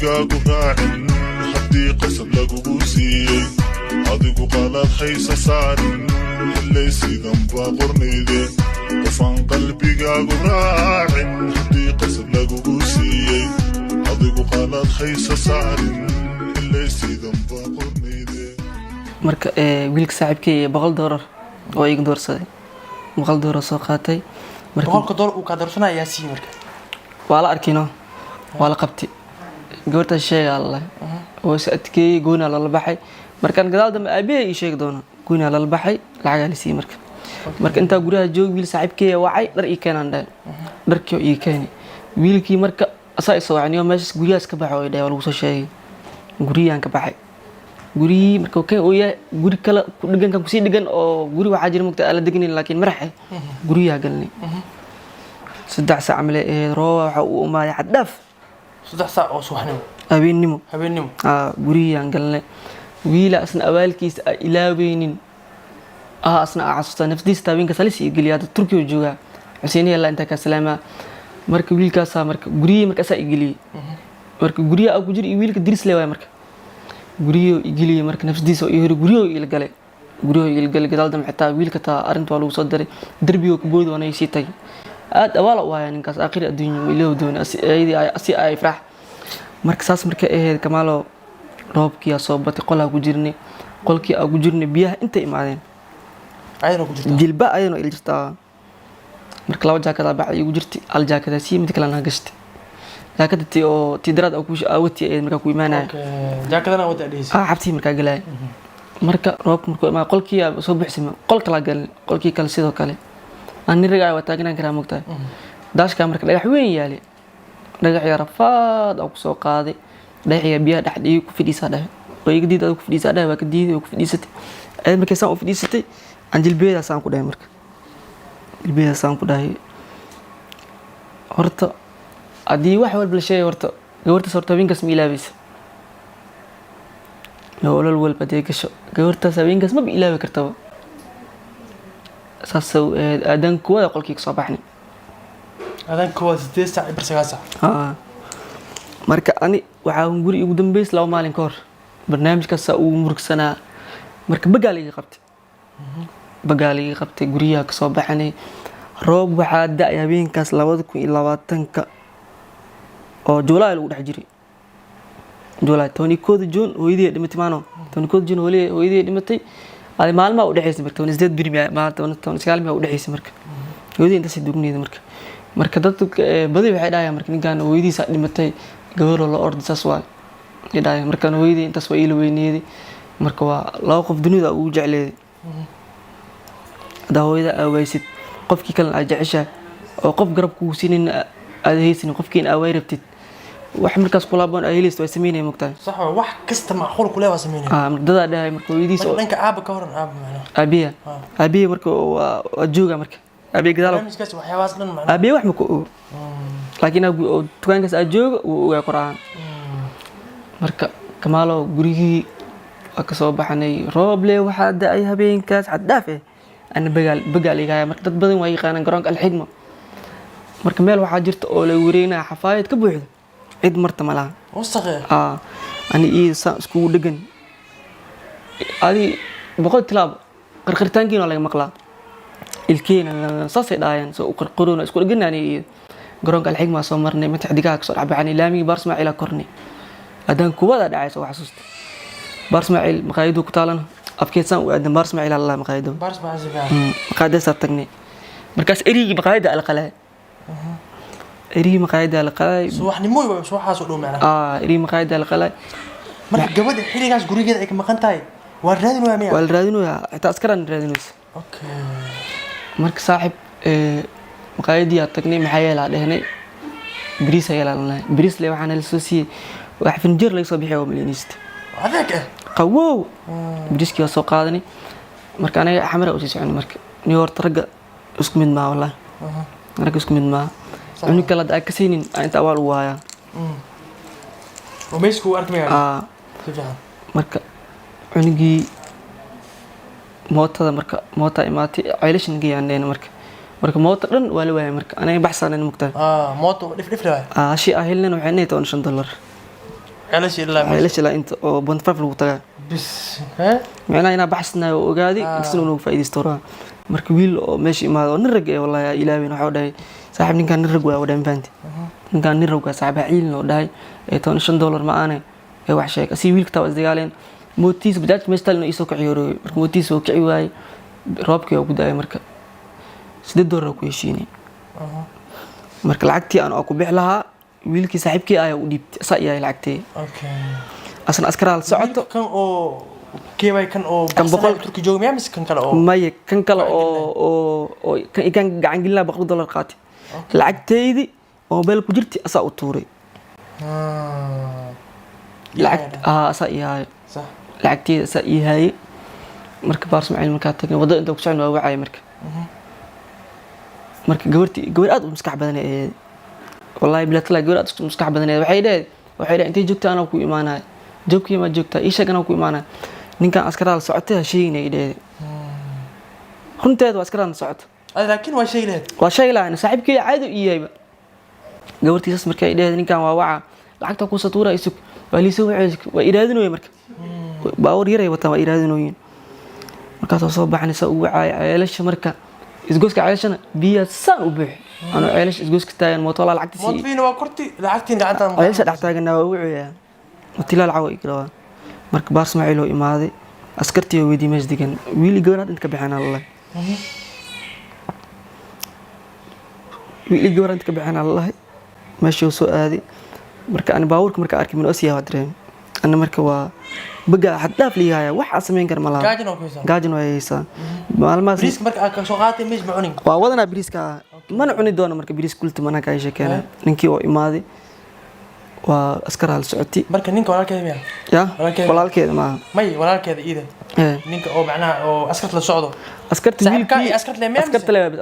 qalbigaagu raacin haddii qasab lagugu siiyey adigu qalad haysa saarin ilay sidan baa qornayde qofaan qalbigaagu raacin haddii qasab lagugu siiyey adigu qalad haysa saarin ilay sidan baa qornayde marka wiilka saaxiibkay $100 oo iga doorsaday $100 soo qaatay marka $100 uu ka doorsanaya si marka wala arkino wala qabti goorta shay Allah oo saadkay goona la baxay markaan gadaal dambe aabay ii sheeg doona goona la baxay lacag la sii marka inta guriga joog wiil saaxiibkay wacay dhar ii keenan dharkii ii keenay wiilkii marka asaa soo wacniyo meesha gurigaas ka baxay oo dheeyo lagu soo sheegay guriyaan ka baxay guri marka oo yahay guri kala ku dhigan kan ku sii dhigan oo guri waxa jira mugta ala degnin laakiin maraxay guriga galnay 3 saac amle rooba waxa uu umaay xadaf 3 saac oo subaxnimo habeenimo gurigan galnay wiila asna awaalkiis ilaaweynin asna asusta naftiis taabinka salis iyo galiyaad Turkiga jooga Xuseen yalla inta ka salaama marka wiilkaas marka guriga marka saa igili marka guriga ku jir wiilka diris leeyahay marka guriga igili marka naftiisa iyo guriga ila galay gadaal dam xitaa wiilka taa arinta waa lagu soo diray darbiga ku bood waana sii tagay aad awaal u ayaa ninkaas aakhir adduunyo ilaahu doona si ay farax marka saas marka ahayd kamaalo roobkii soo batay qolka ku jirnay qolkii aan ku jirnay biyaha inta imaadeen ayadana ku jirtaa jilba ayadana il jirtaa marka laba jaakada bacay ugu jirtay al jaakada si mid kale na gashtay jaakadtii oo tidraad ku aawati ay marka ku iimaanay jaakadana wada dheesay xabti marka galay marka roobku markuu imaa qolkii soo bixisay qolka la gal qolkii kale sidoo kale aan rigaa waa taagnaan karaa mugtaa daashka marka dhagax weyn yaali dhagax yar faad oo soo qaaday dhagax biyaha dhaxdii ku fidhiisa dhahay oo iga diiday ku fidhiisa dhahay waa ka diiday oo ku fidhiisatay ay markay saan u fidhiisatay aan jilbeeda saan ku dhahay marka jilbeeda saan ku dhahay horta adii wax walba la sheegay horta gabarta sorta winkas ma ilaabaysa nolol walba deegasho gabarta sabinkas ma ilaabi kartaa saasoo aadan kuwada qolkii soo baxnay aadan kuwada 8 saac bar 9 saac marka ani waxa uu guri ugu dambeys laba maalin ka hor barnaamijkaas uu murugsanaa marka bagaaliga qabtay guriga ka soo baxnay roob waxa daay habeenkaas 2020ka oo July lagu dhex jiray July 21 June hooyadii dhimatay maano 21 June hooyadii dhimatay ay maalma u dhaxaysay marka 8 biri ma 19 ma u dhaxaysay marka hooyadii inta si dugneed marka dadka badi waxay dhaayaan marka ninkan hooyadiisa dhimatay gabar la ordisas waa ilaa marka hooyadii intaas waa ila weyneeday marka waa laba qof dunida uu jecleeday hooyada awaysid qofkii kale ay jecesha oo qof garab ku siinin aad haysin qofkiin aaway rabtid wax markaas kulaabon ay helaysto ay sameeyeen mugtaa صح wax kasta macquul ku leeyahay sameeyeen dada dhahay marka weydiiso dhanka aaba ka horan aaba abiya marka waa jooga marka abiya gadaal barnaamijkaas waxyaabaas dhan macna abiya wax ma ku laakiin tukaankaas aad jooga uu uga qoraan marka kamaalo gurigii ka soo baxnay roob leh waxa daay habeenkaas xadaaf ana bagaal iga marka dad badan way yaqaan garoonka alxigma marka meel waxa jirta oo la wareynaa xafaayad ka buuxdo cid marta malaha wasaqe ani isku dhagan ali boqol tilaab qarqartaankiina laga maqlaa ilkeena saasay dhaayaan soo qarqarona isku dhaganani garoonka alxigma soo marnay mid xidigaha ka soo dhaxbaxnay laamiga Barsmaciil kornay adan kuwada dhacayso wax xasuusta Barsmaciil maqaayadu ku taalana afkeedsan u aadan Barsmaciil Allah maqaayadu maqaayada tagnay markaas erigi maqaayada alqalay erigi maqaayada alqalay subaxnimo iyo subaxaas u dhow macna erigi maqaayada alqalay marka gabadha xiligaas gurigeeda ay ka maqan tahay waa raadinaya xitaa askaran raadinaysa okay marka saaxib maqaayadii aad tagnay maxay yeelaa dhahnay bariis ayaa laalnay bariis le waxaan la soo siiyay wax finjeer laga soo bixiyo milyanist adeeg qawow bariiskii soo qaadanay marka anaga xamara u sii soconay marka ni horta raga isku mid ma wallahi raga isku mid ma anu kala daa ka siinin inta awaal u waaya وميسكو أركمي marka cunugii mootada marka moota imaatay ceylashan geeyaan marka moota dhan waa la waayay marka anaga baxsaneen mugtaa mooto dhif la waayay shi ahilna waxay inay $5 علاش إلا علاش لا أنت أو بنت فاف لو تجا بس ها معناه أنا بحثنا وقاعدي نكسر إنه فايدة استورا مركبيل أو ماشي ما نرجع والله يا إلهي نحاول صاحب نكان نرجع وده فهمت نكان نرجع صاحب عيل وده تون $5 معانا wax sheeg si wiilka taw isdagaaleen mootiis bajaaj meestal inuu isoo kiciyo marka mootiis oo kici waay roobkii oo ku daay marka $8 ku heshiinay marka lacagtii aan ku bix lahaa wiilkii saaxiibkii ayaa u dhiibtay saayay lacagtii okay asna askaraal socoto kan oo keebay kan oo kan boqol turki joog miyaa mis kan kale oo may kan kale oo kan gacan gelina $100 qaatay lacagteedii oo beel ku jirtay asaa u tuuray lacag asaa iyahay صح lacagteeda asaa iyahay marka baar Ismaaciil marka tagay wada inta ku socon waa wacay marka gabar aad u maskax badan ee wallahi bila tala gabar aad u maskax badan ee waxay dhahay intee joogtaa ana ku iimaanay joogkii ma joogtaa ii sheeg ana ku iimaanay ninkan askaraal socotay sheeynay dhahay runteed waa askaraal socoto laakiin waa shay leed waa shay laan saaxiibkii caadi u iyayba gabartiisas markay dhahay ninkan waa waca lacagta ku satuura isug waa liisoo waa iraadinooyay marka baawar yaray wata waa iraadinooyin markaas soo baxnaysa uu wacay ceelasha marka isgooska ceelashana biya saan u buux ana ceelash isgooska taagan mootola lacagta si moodfiina waa korti lacagtiin gacanta ceelasha dhax taagan waa wuxuu mutilaal caw igrawa marka baar Ismaaciil oo imaaday askartii oo weydii mees digan wiili gabarad inta ka bixina Allah wiili gabarad inta ka bixina Allah meeshii soo aaday marka aan baawurka marka arkay min Asiya wadreen ana marka waa baga xad dhaaf liyaaya waxa sameyn kar malaha gaajin oo haysa maalmaas biriiska marka aad ka soo qaatay meesh ma cunin waa wadana biriiska man cuni doono marka biriis kulti mana ka sheekana ninkii oo imaaday waa askar hal socoti marka ninka walaalkeeda miya ya walaalkeeda ma may walaalkeeda ida ninka oo macnaha oo askarta la socdo askarta wiilkii askarta le miya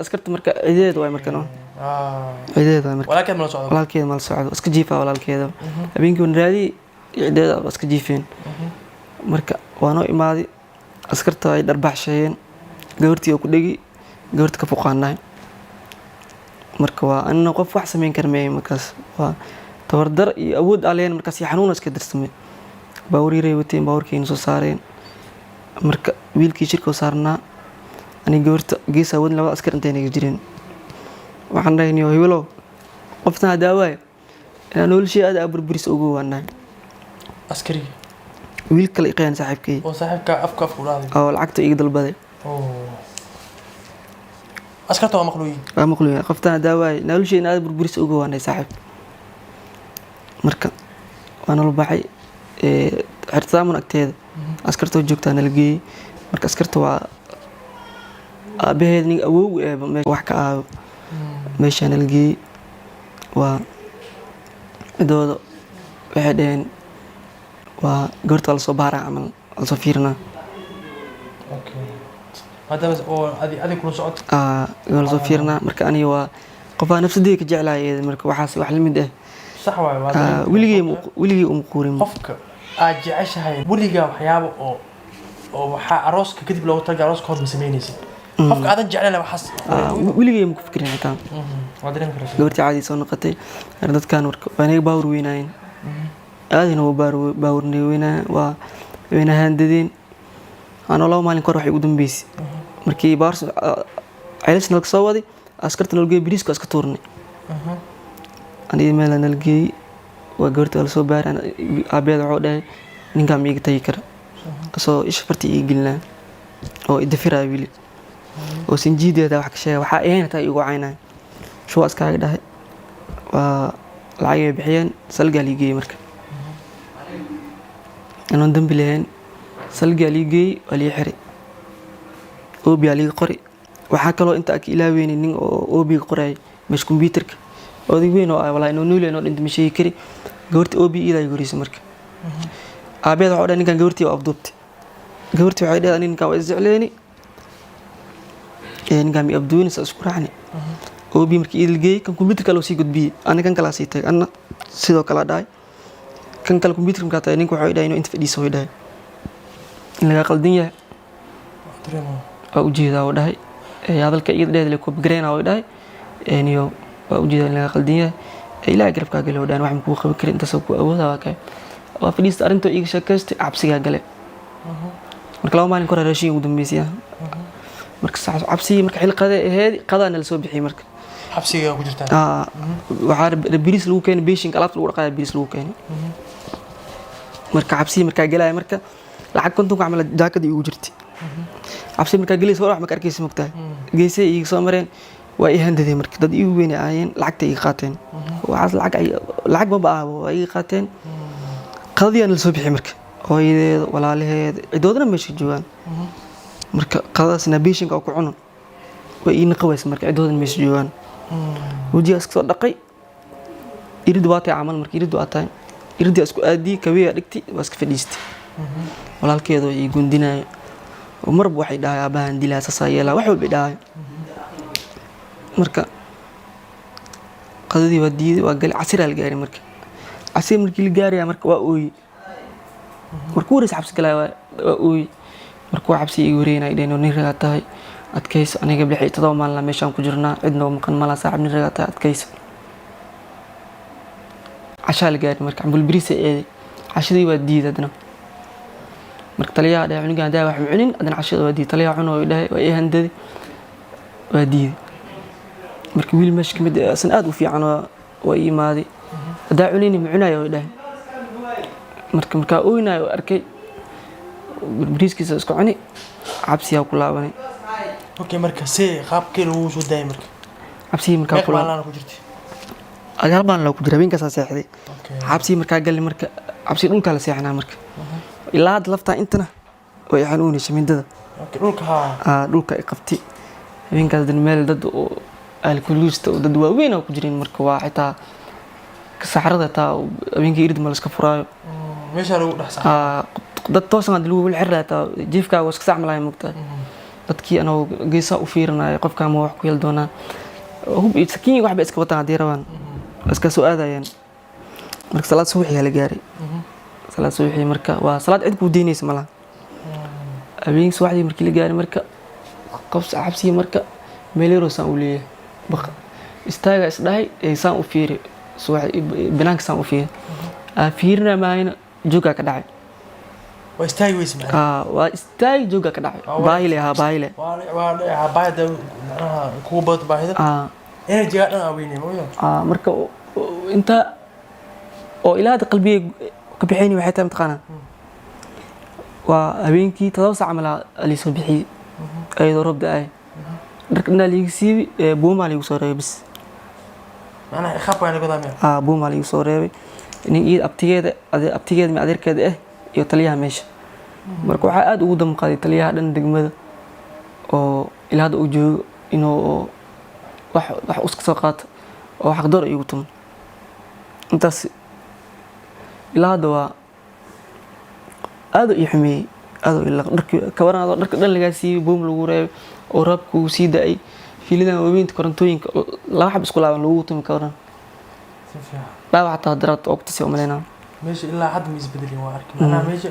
askarta marka ciideed way marka no ciideed way marka walaalkeeda ma la socdo walaalkeeda ma la socdo iska jiifa walaalkeeda habeenkii uu raadi ciideeda iska jiifeen marka waano imaaday askarta ay darbaxshayeen gabartii oo ku dhigi gabarta ka fuqaanay marka waa anna qof wax sameyn karmay markaas waa tawardar iyo awood aleen markaas xanuun iska dirsamay baawriiray wateen baawrkiina soo saareen marka wiilkii shirka saarnaa ani gabarta geesa wadin laba askar intay naga jireen waxaan dhahaynay hebelo qofna daaway inaan noloshii aad burburis ugu waanay askari wiil kale iqaan saaxiibkay oo saaxiibka afka u dhaaday oo lacagta iga dalbaday askarta waa maqluuyin qofta daaway noloshii aad burburis ugu waanay saaxiib marka waan la baxay xirtaamun agteeda askarta joogtaa nalgeey marka askarta waa aabaheed nin awow wax ka ah meesha nalgeey waa idoodo waxay dhaheen waa gabarta la soo baaraa camal la soo fiirnaa هذا بس أو هذه كل صوت قال صفيرنا مركا أنا وقفا نفس ديك جعلها مركا وحاس وحلم ده صح ولي مقورين قفك أجعش هاي ولي وحيابه أو عروسك كتب لو ترجع عروسك هذا مسمينيسي قفك هذا جعله وحاس ولي مفكرين حتى قلت عادي صار نقطي ردت كان وأنا باور وينين هذه هو باورني وين هنددين أنا والله مالين كروح يقدم بيس مركي بارس عيلش نلقى صوادي أسكرت نلقي بريسك أسكتورني أنا مالا نلقي وقرت على صوبار أنا أبيض عودة نقام يقتيكر so إيش فرتي يقلنا أو إدفير أبيلي أو سنجيد هذا وحكي شيء وحقين هتا يقو عيناي شو أسكاك ده والعيب بحيان سلقى ليجي مركب أنا ندم بلهن سلقى ليجي ولي حري أوبي عليه قري وحكى له أنت أكيلا وين إني أوبي قري مش كمبيوترك أودي وين والله إنه نولي إنه أنت مش يكري قلت أوبي إلى يقولي مركب أبيض عودة إني كان قلتي وأفضبتي قلتي عادة إني كان وزعلاني إني كان يبدوني سأذكر عني أوبي مركي إلجي كان كمبيوتر كلو سيقود بي أنا كان كلاسي تك أنا سيدو كلا داي كان كلو كمبيوتر مكاتة إني كوعيدا إنه أنت في دي سوي داي إني قال دنيا أوجيه دا وداي هذا الكيد ده اللي كوب جرين أو داي إني أوجيه إني قال دنيا إلى أقرب كاجل ودان واحد مكوخ بكرة أنت سوق أول ذا كاي waa fadhiista arrinto iga sheekaystay cabsigaa gale marka laba maalin kore raashin ugu dambeysay marka cabsi marka xil qada ahayd qadaana la soo bixiyay marka xabsiga ku jirtaan waxaa bariis lagu keenay beeshinka alaabta lagu dhaqaaya bariis lagu keenay marka cabsi marka galay marka lacag konton ka camal jaakad igu jirtay cabsi marka galay soo wax ma arkaysi mugtaa geesay iga soo mareen waa i handadeen marka dad igu weyn aayeen lacagta iga qaateen waxaas lacag ma baa waa iga qaateen qadiyaan la soo bixiyay marka hooyadeed walaalaheed cidoodna meesha joogaan marka qadasna beeshinka ku cuno way ina qaways marka cidoodna meesha joogaan wajiga iska soo dhaqay irid waatay amal marka irid waatay irid isku aadi kabiya dhigti waa iska fadhiistay walaalkeedo ay gundinay marba waxay dhahay abahan dilaa sasaayela wax walba dhahay marka qadadii waa diiday waa gal casir al gaari marka casir markii la gaariya marka waa ooy markuu wareys xabsi galay waa ooy markuu xabsi igu wareynay dheeno nin raga tahay adkayso aniga bixi todoba maalin la meeshaan ku jirnaa cidna maqan mala saaxib nin raga tahay adkayso عشان لقيت مركب عم بالبريسة إيه عشان ودي ذدنا مركب طليا ده عنق ده واحد عنين أدنى عشان ودي طليا عنو ده وإيه هندي ودي مركب ويل مش كمد سنقاد وفي عنو وإيه ماذي ده عنيني معنا وده مركب أوينا وأركي بالبريس كيس اسكو عني عبسيها كلها بني اوكي مركب سي خاب كيلو شو داي مركب عبسي مركب كلها أجل بان لو كجرا بين كسر ساحدي عبسي مركا قال لي مركا عبسي دولك على ساحنا مركا إلا هاد لفتا أنتنا ويحنوني شمين ددا دولك ها دولك إقفتي بين كذا المال ضد الكلوست ضد وين أو كجرين مركا واحد كسحرة تا بين كيرد مالس كفراي مش هلو نحسن ضد توصل عند الأول الحرة تا جيف كا وسك ساعة ملاي مقطع ضد كي أنا جيسا وفيرنا يقف كام واحد كيل دونا هو بيسكين واحد بيسك وطن عدي روان iska soo aadayaan marka salaad subaxii la gaaray salaad subaxii marka waa salaad cid ku diinaysa malaha habeen subaxii markii la gaaray marka qabs cabsi marka meelero saan u leeyahay baqa istaaga isdhahay ee saan u fiiri subaxii banaanka saan u fiiri fiirna maayna jooga ka dhacay waa istaagi weys macna waa istaagi jooga ka dhacay baahile waa baahida macnaha kugu bad baahida energy dhan aweyne mooyo marka inta oo ilaada qalbiga ka bixini waxay tahay taqana waa habeenkii 7 saac mala ali soo bixi ay robda ay darkna liigsi buuma liigu soo reebis ana khab aan godaamay buuma liigu soo reebay in abtigeeda ma adeerkeeda iyo taliyaha meesha marka waxa aad ugu damqaday taliyaha dhan degmada oo ilaada uu joogo inuu wax uska soo qaato oo xaq door igu tuman intaas ilaada waa aad u xumiyay aad ila dharkii ka waranaado dharka dhan laga siiyay boom lagu reebay oo rabku sii daay fiilidan weynta korantooyinka laba xab isku laaban lagu tumi ka waran baa waxa darat oo kusii umaleyna meesha ilaa had ma isbedelin waa arkay ana meesha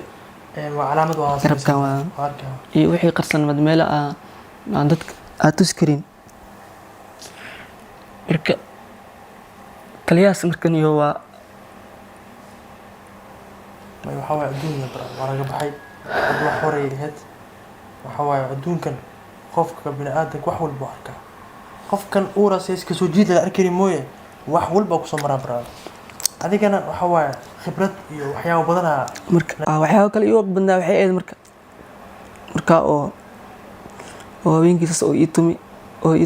waa calaamad waa rabka waa iyo wixii qarsan madmeela aan dadka aad tuskarin marka taliyaas markan iyo waa waxa waa adduunka waraga baxay wax horay ahayd waxa waa adduunkan qofka bini'aadamka wax walba arka qofkan uuraas iska soo jiid la arkay mooye wax walba ku soo maraa baraad adigana waxa waa khibrad iyo waxyaabo badan marka waxyaabo kale iyo badnaa waxay ahayd marka oo haweenkiisa oo ii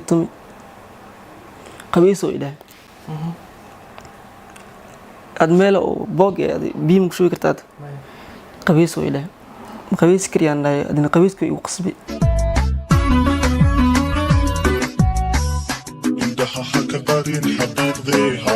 tumi qabiiso ila ad meel oo boog biim ku soo kartaa qabiiso ila qabiis kiriyaan adina qabiiska uu qasbi indhaha ka qarin xaqiiqdeha